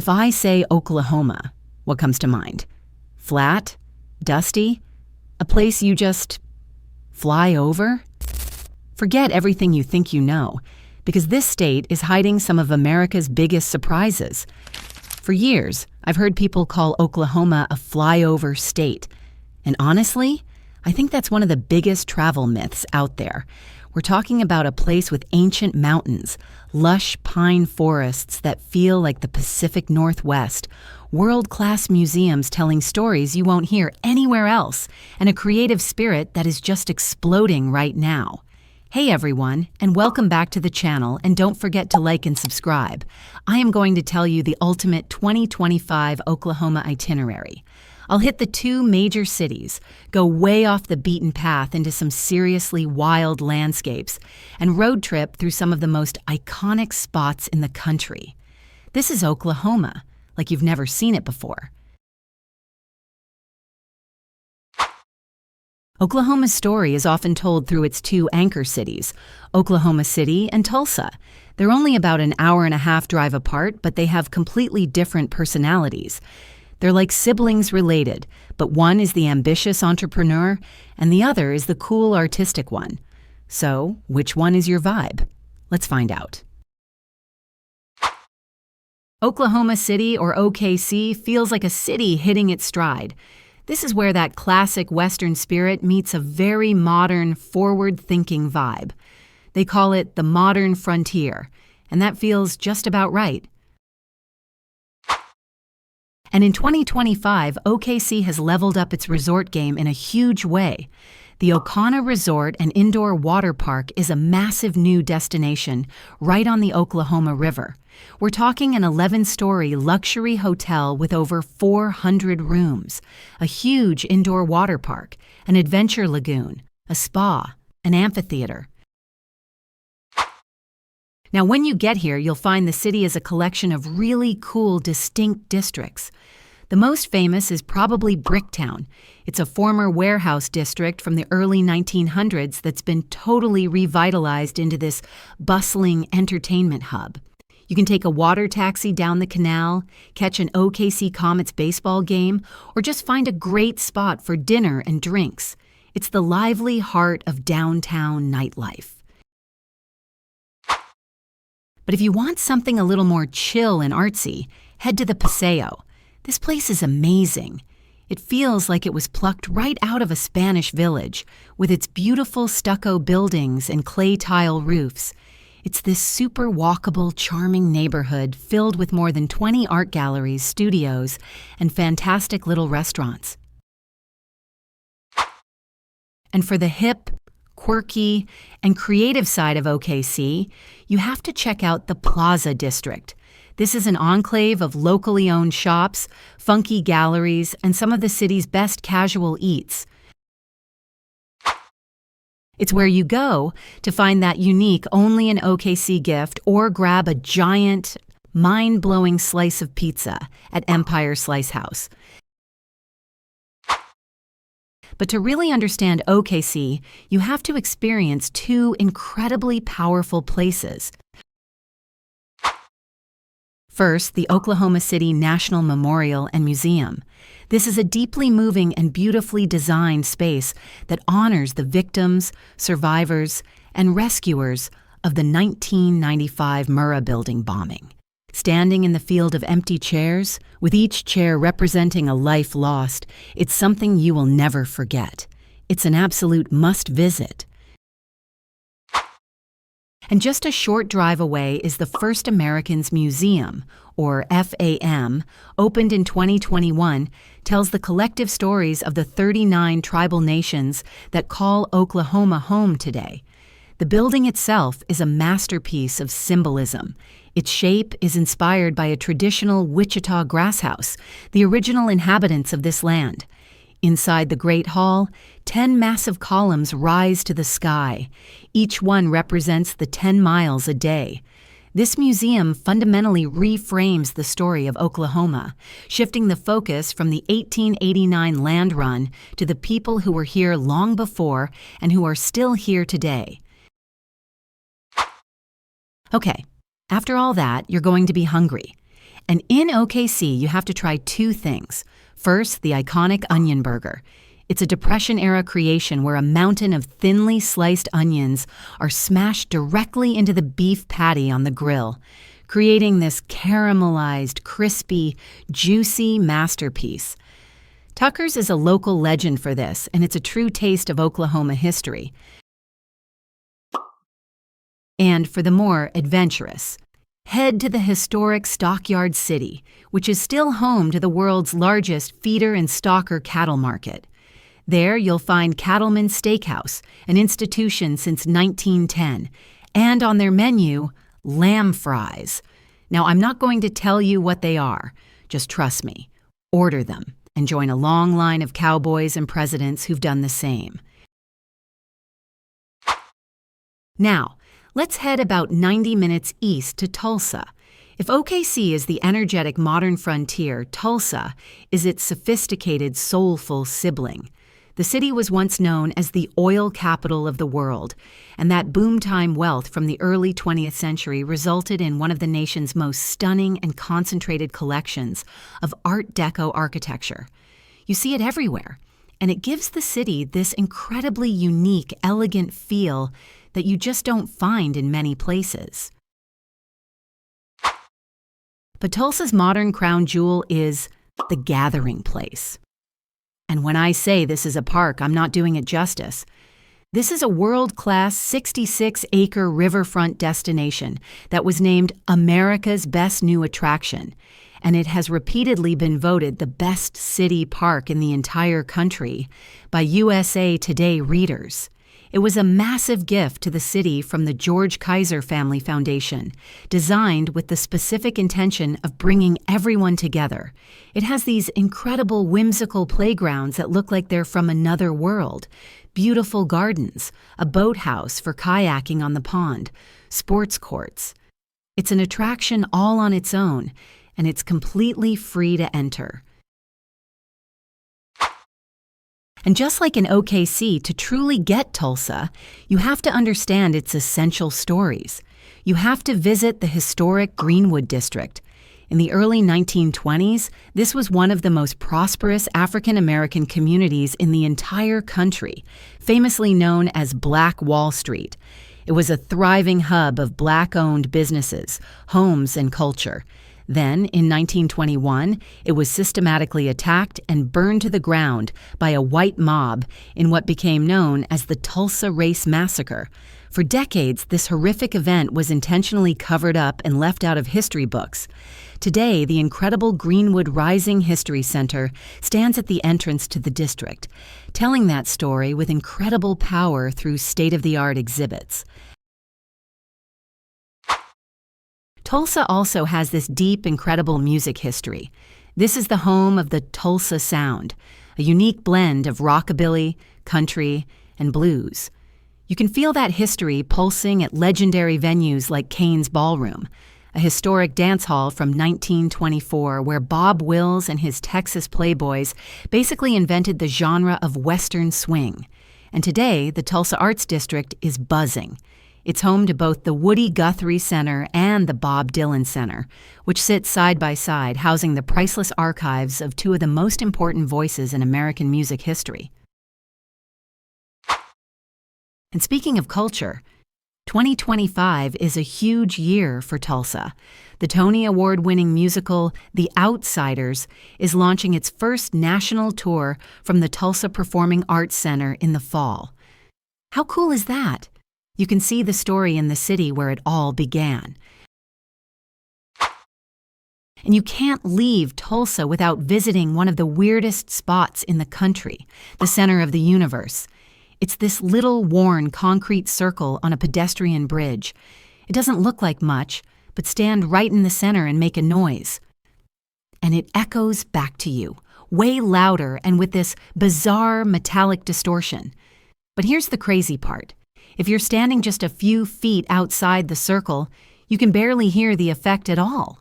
If I say Oklahoma, what comes to mind? Flat? Dusty? A place you just fly over? Forget everything you think you know, because this state is hiding some of America's biggest surprises. For years, I've heard people call Oklahoma a flyover state. And honestly, I think that's one of the biggest travel myths out there. We're talking about a place with ancient mountains, lush pine forests that feel like the Pacific Northwest, world-class museums telling stories you won't hear anywhere else, and a creative spirit that is just exploding right now. Hey everyone, and welcome back to the channel, and don't forget to like and subscribe. I am going to tell you the ultimate 2025 Oklahoma itinerary. I'll hit the two major cities, go way off the beaten path into some seriously wild landscapes, and road trip through some of the most iconic spots in the country. This is Oklahoma, like you've never seen it before. Oklahoma's story is often told through its two anchor cities, Oklahoma City and Tulsa. They're only about an hour-and-a-half drive apart, but they have completely different personalities. They're like siblings related, but one is the ambitious entrepreneur and the other is the cool artistic one. So, which one is your vibe? Let's find out. Oklahoma City, or OKC, feels like a city hitting its stride. This is where that classic Western spirit meets a very modern, forward-thinking vibe. They call it the modern frontier, and that feels just about right. And in 2025, OKC has leveled up its resort game in a huge way. The OKANA Resort and Indoor Water Park is a massive new destination right on the Oklahoma River. We're talking an 11-story luxury hotel with over 400 rooms, a huge indoor water park, an adventure lagoon, a spa, an amphitheater. Now, when you get here, you'll find the city is a collection of really cool, distinct districts. The most famous is probably Bricktown. It's a former warehouse district from the early 1900s that's been totally revitalized into this bustling entertainment hub. You can take a water taxi down the canal, catch an OKC Comets baseball game, or just find a great spot for dinner and drinks. It's the lively heart of downtown nightlife. But if you want something a little more chill and artsy, head to the Paseo. This place is amazing. It feels like it was plucked right out of a Spanish village, with its beautiful stucco buildings and clay tile roofs. It's this super walkable, charming neighborhood filled with more than 20 art galleries, studios, and fantastic little restaurants. And for the hip, quirky, and creative side of OKC, you have to check out the Plaza District. This is an enclave of locally owned shops, funky galleries, and some of the city's best casual eats. It's where you go to find that unique only in OKC gift or grab a giant, mind-blowing slice of pizza at Empire Slice House. But to really understand OKC, you have to experience two incredibly powerful places. First, the Oklahoma City National Memorial and Museum. This is a deeply moving and beautifully designed space that honors the victims, survivors, and rescuers of the 1995 Murrah Building bombing. Standing in the field of empty chairs, with each chair representing a life lost, it's something you will never forget. It's an absolute must-visit. And just a short drive away is the First Americans Museum, or FAM, opened in 2021, tells the collective stories of the 39 tribal nations that call Oklahoma home today. The building itself is a masterpiece of symbolism. Its shape is inspired by a traditional Wichita grass house, the original inhabitants of this land. Inside the Great Hall, 10 massive columns rise to the sky. Each one represents the 10 miles a day. This museum fundamentally reframes the story of Oklahoma, shifting the focus from the 1889 land run to the people who were here long before and who are still here today. Okay, after all that, you're going to be hungry. And in OKC, you have to try two things. First, the iconic onion burger. It's a Depression-era creation where a mountain of thinly sliced onions are smashed directly into the beef patty on the grill, creating this caramelized, crispy, juicy masterpiece. Tucker's is a local legend for this, and it's a true taste of Oklahoma history. And for the more adventurous, head to the historic Stockyards City, which is still home to the world's largest feeder and stalker cattle market. There, you'll find Cattleman's Steakhouse, an institution since 1910, and on their menu, lamb fries. Now, I'm not going to tell you what they are. Just trust me. Order them and join a long line of cowboys and presidents who've done the same. Now, let's head about 90 minutes east to Tulsa. If OKC is the energetic modern frontier, Tulsa is its sophisticated, soulful sibling. The city was once known as the oil capital of the world, and that boom-time wealth from the early 20th century resulted in one of the nation's most stunning and concentrated collections of Art Deco architecture. You see it everywhere, and it gives the city this incredibly unique, elegant feel that you just don't find in many places. But Tulsa's modern crown jewel is the gathering place. And when I say this is a park, I'm not doing it justice. This is a world-class 66-acre riverfront destination that was named America's Best New Attraction, and it has repeatedly been voted the best city park in the entire country by USA Today readers. It was a massive gift to the city from the George Kaiser Family Foundation, designed with the specific intention of bringing everyone together. It has these incredible whimsical playgrounds that look like they're from another world, beautiful gardens, a boathouse for kayaking on the pond, sports courts. It's an attraction all on its own, and it's completely free to enter. And just like in OKC, to truly get Tulsa, you have to understand its essential stories. You have to visit the historic Greenwood District. In the early 1920s, this was one of the most prosperous African American communities in the entire country, famously known as Black Wall Street. It was a thriving hub of Black-owned businesses, homes, and culture. Then, in 1921, it was systematically attacked and burned to the ground by a white mob in what became known as the Tulsa Race Massacre. For decades, this horrific event was intentionally covered up and left out of history books. Today, the incredible Greenwood Rising History Center stands at the entrance to the district, telling that story with incredible power through state-of-the-art exhibits. Tulsa also has this deep, incredible music history. This is the home of the Tulsa Sound, a unique blend of rockabilly, country, and blues. You can feel that history pulsing at legendary venues like Kane's Ballroom, a historic dance hall from 1924 where Bob Wills and his Texas Playboys basically invented the genre of Western swing. And today, the Tulsa Arts District is buzzing. It's home to both the Woody Guthrie Center and the Bob Dylan Center, which sit side by side, housing the priceless archives of two of the most important voices in American music history. And speaking of culture, 2025 is a huge year for Tulsa. The Tony Award-winning musical The Outsiders is launching its first national tour from the Tulsa Performing Arts Center in the fall. How cool is that? You can see the story in the city where it all began. And you can't leave Tulsa without visiting one of the weirdest spots in the country, the center of the universe. It's this little worn concrete circle on a pedestrian bridge. It doesn't look like much, but stand right in the center and make a noise. And it echoes back to you, way louder and with this bizarre metallic distortion. But here's the crazy part. If you're standing just a few feet outside the circle, you can barely hear the effect at all.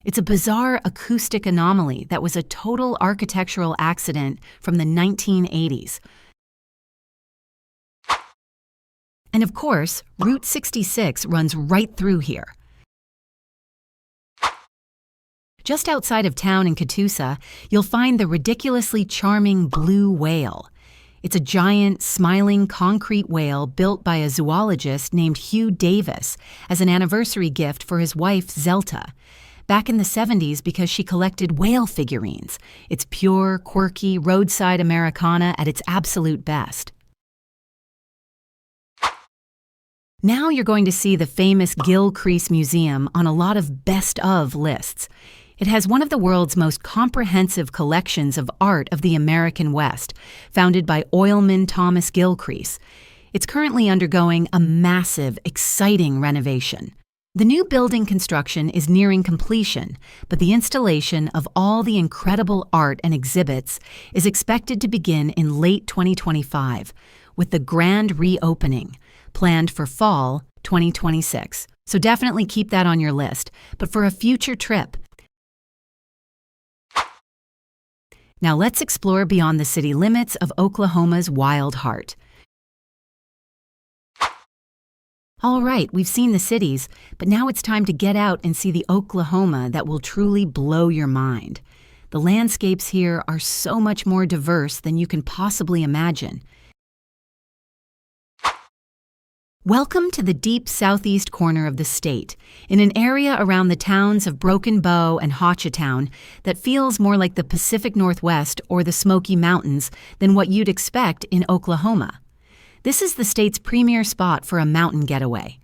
It's a bizarre acoustic anomaly that was a total architectural accident from the 1980s. And of course, Route 66 runs right through here. Just outside of town in Catoosa, you'll find the ridiculously charming blue whale. It's a giant, smiling concrete whale built by a zoologist named Hugh Davis as an anniversary gift for his wife, Zelta. Back in the 70s because she collected whale figurines. It's pure, quirky, roadside Americana at its absolute best. Now you're going to see the famous Gilcrease Museum on a lot of best of lists. It has one of the world's most comprehensive collections of art of the American West, founded by oilman Thomas Gilcrease. It's currently undergoing a massive, exciting renovation. The new building construction is nearing completion, but the installation of all the incredible art and exhibits is expected to begin in late 2025, with the grand reopening planned for fall 2026. So definitely keep that on your list, but for a future trip. Now let's explore beyond the city limits of Oklahoma's wild heart. All right, we've seen the cities, but now it's time to get out and see the Oklahoma that will truly blow your mind. The landscapes here are so much more diverse than you can possibly imagine. Welcome to the deep southeast corner of the state, in an area around the towns of Broken Bow and Hochatown that feels more like the Pacific Northwest or the Smoky Mountains than what you'd expect in Oklahoma. This is the state's premier spot for a mountain getaway.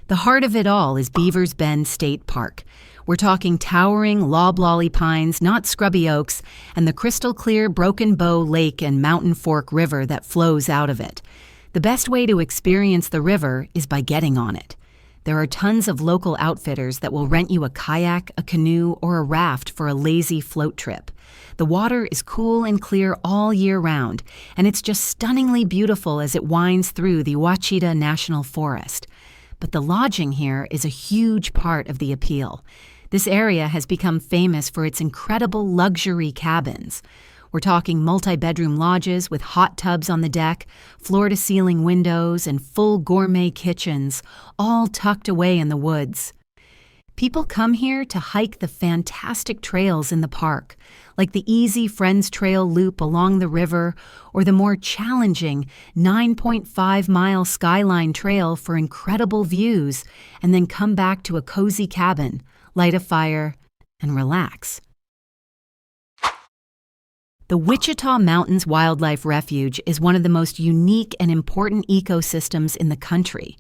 The heart of it all is Beavers Bend State Park. We're talking towering loblolly pines, not scrubby oaks, and the crystal-clear Broken Bow Lake and Mountain Fork River that flows out of it. The best way to experience the river is by getting on it. There are tons of local outfitters that will rent you a kayak, a canoe, or a raft for a lazy float trip. The water is cool and clear all year round, and it's just stunningly beautiful as it winds through the Wichita National Forest. But the lodging here is a huge part of the appeal. This area has become famous for its incredible luxury cabins. We're talking multi-bedroom lodges with hot tubs on the deck, floor-to-ceiling windows, and full gourmet kitchens, all tucked away in the woods. People come here to hike the fantastic trails in the park, like the easy Friends Trail loop along the river or the more challenging 9.5-mile Skyline Trail for incredible views, and then come back to a cozy cabin, light a fire, and relax. The Wichita Mountains Wildlife Refuge is one of the most unique and important ecosystems in the country.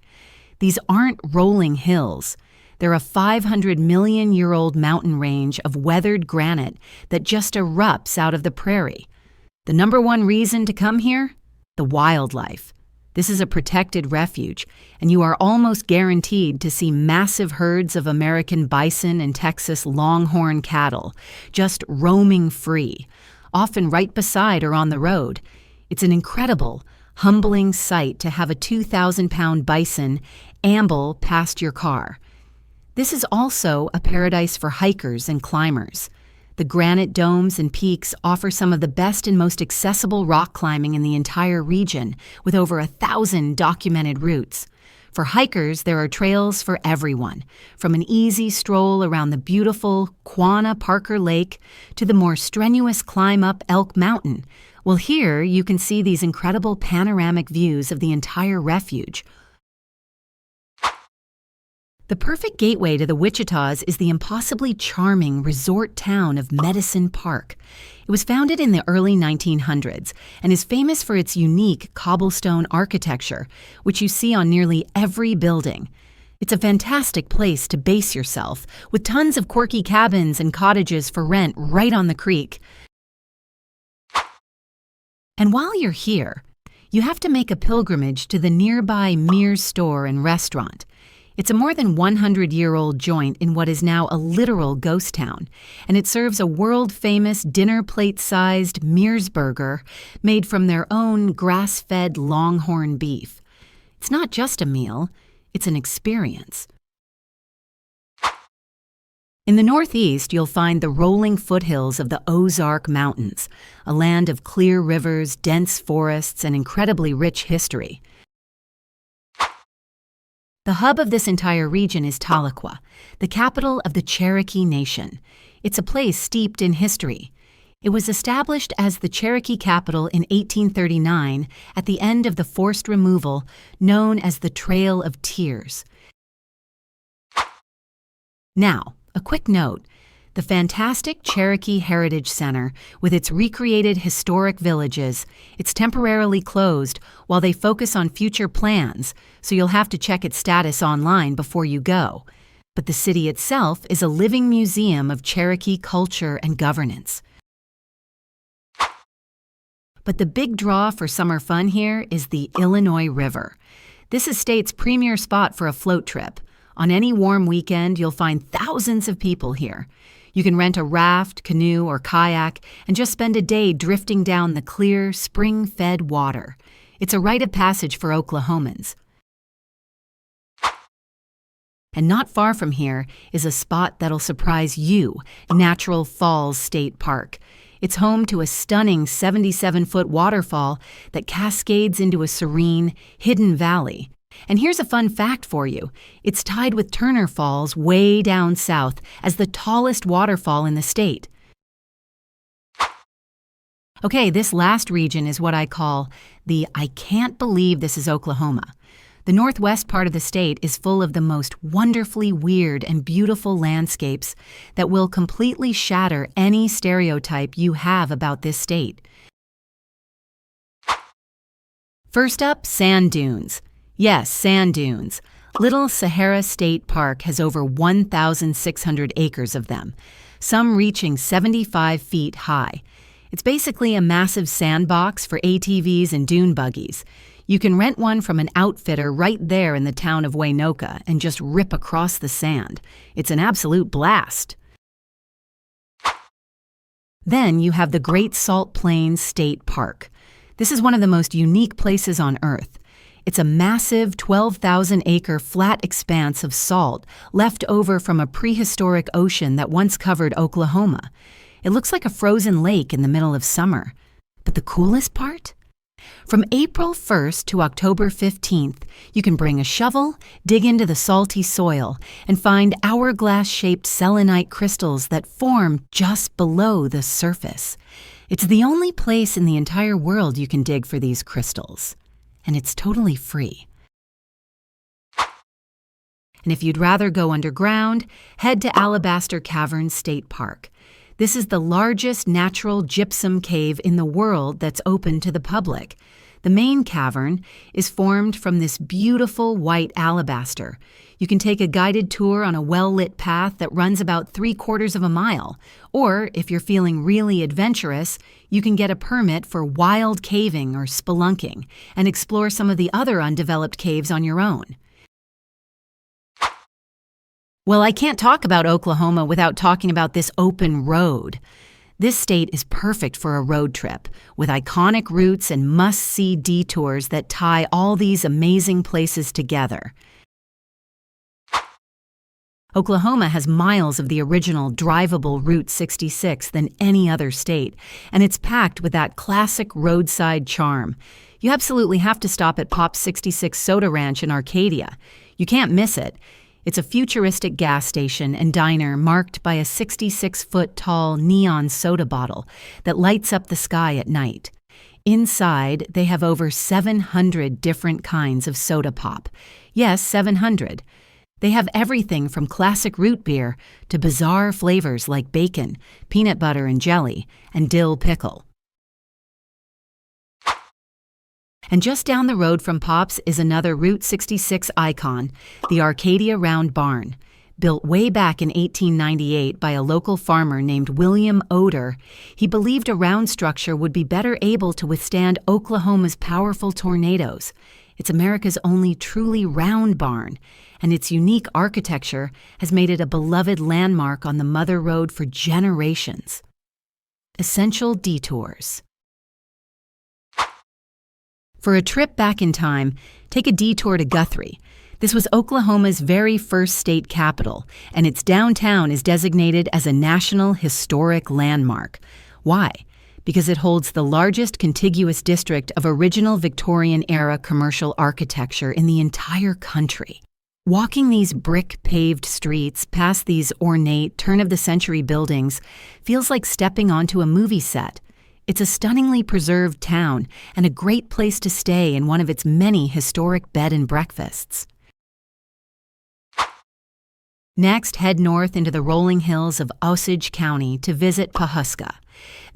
These aren't rolling hills. They're a 500-million-year-old mountain range of weathered granite that just erupts out of the prairie. The number one reason to come here? The wildlife. This is a protected refuge, and you are almost guaranteed to see massive herds of American bison and Texas longhorn cattle, just roaming free, often right beside or on the road. It's an incredible, humbling sight to have a 2,000-pound bison amble past your car. This is also a paradise for hikers and climbers. The granite domes and peaks offer some of the best and most accessible rock climbing in the entire region, with over 1,000 documented routes. For hikers, there are trails for everyone, from an easy stroll around the beautiful Quanah-Parker Lake to the more strenuous climb up Elk Mountain. Well, here you can see these incredible panoramic views of the entire refuge. The perfect gateway to the Wichitas is the impossibly charming resort town of Medicine Park. It was founded in the early 1900s and is famous for its unique cobblestone architecture, which you see on nearly every building. It's a fantastic place to base yourself, with tons of quirky cabins and cottages for rent right on the creek. And while you're here, you have to make a pilgrimage to the nearby Mears store and restaurant. It's a more than 100-year-old joint in what is now a literal ghost town, and it serves a world-famous dinner plate-sized Mears burger made from their own grass-fed longhorn beef. It's not just a meal, it's an experience. In the northeast, you'll find the rolling foothills of the Ozark Mountains, a land of clear rivers, dense forests, and incredibly rich history. The hub of this entire region is Tahlequah, the capital of the Cherokee Nation. It's a place steeped in history. It was established as the Cherokee capital in 1839 at the end of the forced removal known as the Trail of Tears. Now, a quick note. The fantastic Cherokee Heritage Center, with its recreated historic villages, it's temporarily closed while they focus on future plans, so you'll have to check its status online before you go. But the city itself is a living museum of Cherokee culture and governance. But the big draw for summer fun here is the Illinois River. This is state's premier spot for a float trip. On any warm weekend, you'll find thousands of people here. You can rent a raft, canoe, or kayak and just spend a day drifting down the clear, spring-fed water. It's a rite of passage for Oklahomans. And not far from here is a spot that'll surprise you, Natural Falls State Park. It's home to a stunning 77-foot waterfall that cascades into a serene, hidden valley. And here's a fun fact for you. It's tied with Turner Falls way down south as the tallest waterfall in the state. Okay, this last region is what I call the I can't believe this is Oklahoma. The northwest part of the state is full of the most wonderfully weird and beautiful landscapes that will completely shatter any stereotype you have about this state. First up, sand dunes. Yes, sand dunes. Little Sahara State Park has over 1,600 acres of them, some reaching 75 feet high. It's basically a massive sandbox for ATVs and dune buggies. You can rent one from an outfitter right there in the town of Waynoka and just rip across the sand. It's an absolute blast. Then you have the Great Salt Plains State Park. This is one of the most unique places on Earth. It's a massive 12,000-acre flat expanse of salt left over from a prehistoric ocean that once covered Oklahoma. It looks like a frozen lake in the middle of summer. But the coolest part? From April 1st to October 15th, you can bring a shovel, dig into the salty soil, and find hourglass-shaped selenite crystals that form just below the surface. It's the only place in the entire world you can dig for these crystals. And it's totally free. And if you'd rather go underground, head to Alabaster Caverns State Park. This is the largest natural gypsum cave in the world that's open to the public. The main cavern is formed from this beautiful white alabaster. You can take a guided tour on a well-lit path that runs about 3/4 of a mile. Or, if you're feeling really adventurous, you can get a permit for wild caving or spelunking and explore some of the other undeveloped caves on your own. Well, I can't talk about Oklahoma without talking about this open road. This state is perfect for a road trip, with iconic routes and must-see detours that tie all these amazing places together. Oklahoma has miles of the original drivable Route 66 than any other state, and it's packed with that classic roadside charm. You absolutely have to stop at Pop's 66 Soda Ranch in Arcadia. You can't miss it. It's a futuristic gas station and diner marked by a 66-foot-tall neon soda bottle that lights up the sky at night. Inside, they have over 700 different kinds of soda pop. Yes, 700. They have everything from classic root beer to bizarre flavors like bacon, peanut butter and jelly, and dill pickle. And just down the road from Pop's is another Route 66 icon, the Arcadia Round Barn. Built way back in 1898 by a local farmer named William Oder, he believed a round structure would be better able to withstand Oklahoma's powerful tornadoes. It's America's only truly round barn, and its unique architecture has made it a beloved landmark on the Mother Road for generations. Essential detours. For a trip back in time, take a detour to Guthrie. This was Oklahoma's very first state capital, and its downtown is designated as a National Historic Landmark. Why? Because it holds the largest contiguous district of original Victorian-era commercial architecture in the entire country. Walking these brick-paved streets past these ornate turn-of-the-century buildings feels like stepping onto a movie set. It's a stunningly preserved town and a great place to stay in one of its many historic bed and breakfasts. Next, head north into the rolling hills of Osage County to visit Pawhuska.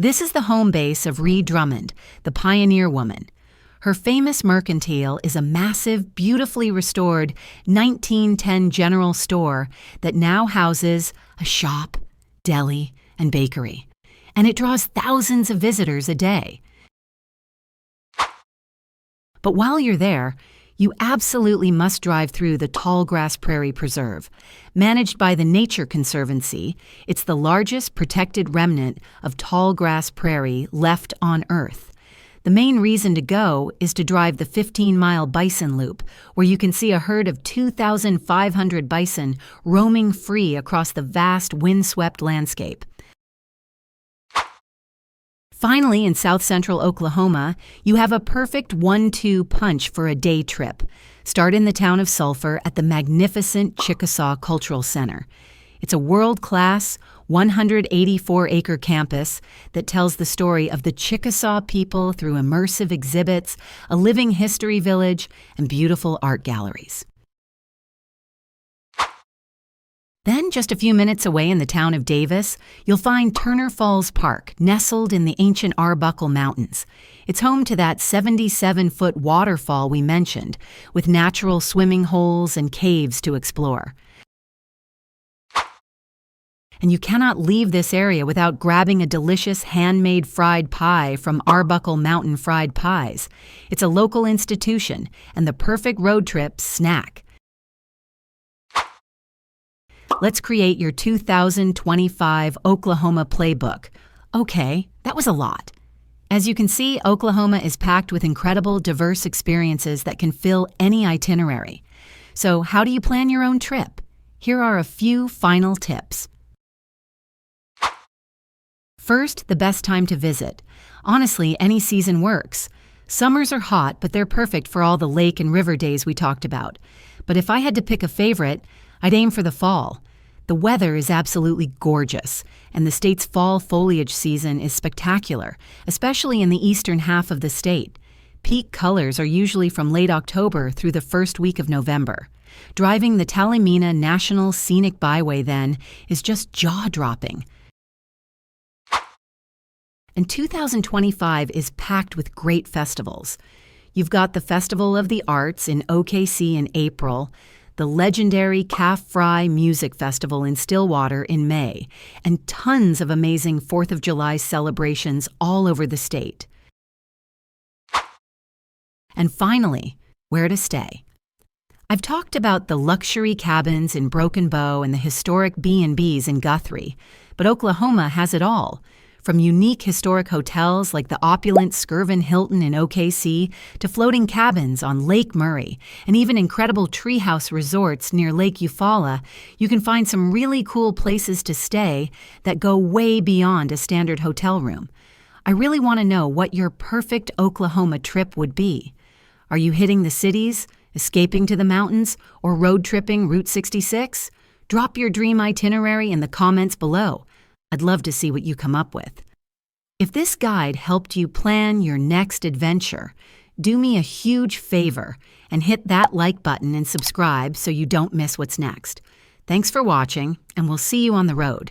This is the home base of Ree Drummond, the pioneer woman. Her famous mercantile is a massive, beautifully restored 1910 general store that now houses a shop, deli, and bakery. And it draws thousands of visitors a day. But while you're there, you absolutely must drive through the Tallgrass Prairie Preserve. Managed by the Nature Conservancy, it's the largest protected remnant of tallgrass prairie left on Earth. The main reason to go is to drive the 15-mile bison loop, where you can see a herd of 2,500 bison roaming free across the vast windswept landscape. Finally, in south-central Oklahoma, you have a perfect 1-2 punch for a day trip. Start in the town of Sulphur at the magnificent Chickasaw Cultural Center. It's a world-class, 184-acre campus that tells the story of the Chickasaw people through immersive exhibits, a living history village, and beautiful art galleries. Then, just a few minutes away in the town of Davis, you'll find Turner Falls Park, nestled in the ancient Arbuckle Mountains. It's home to that 77-foot waterfall we mentioned, with natural swimming holes and caves to explore. And you cannot leave this area without grabbing a delicious handmade fried pie from Arbuckle Mountain Fried Pies. It's a local institution and the perfect road trip snack. Let's create your 2025 Oklahoma Playbook. Okay, that was a lot. As you can see, Oklahoma is packed with incredible, diverse experiences that can fill any itinerary. So how do you plan your own trip? Here are a few final tips. First, the best time to visit. Honestly, any season works. Summers are hot, but they're perfect for all the lake and river days we talked about. But if I had to pick a favorite, I'd aim for the fall. The weather is absolutely gorgeous, and the state's fall foliage season is spectacular, especially in the eastern half of the state. Peak colors are usually from late October through the first week of November. Driving the Tahlequah National Scenic Byway then is just jaw-dropping. And 2025 is packed with great festivals. You've got the Festival of the Arts in OKC in April, the legendary Calf Fry Music Festival in Stillwater in May, and tons of amazing 4th of July celebrations all over the state. And finally, where to stay. I've talked about the luxury cabins in Broken Bow and the historic B&Bs in Guthrie, but Oklahoma has it all. From unique historic hotels like the opulent Skirvin Hilton in OKC to floating cabins on Lake Murray and even incredible treehouse resorts near Lake Eufaula, you can find some really cool places to stay that go way beyond a standard hotel room. I really want to know what your perfect Oklahoma trip would be. Are you hitting the cities, escaping to the mountains, or road tripping Route 66? Drop your dream itinerary in the comments below. I'd love to see what you come up with. If this guide helped you plan your next adventure, do me a huge favor and hit that like button and subscribe so you don't miss what's next. Thanks for watching, and we'll see you on the road.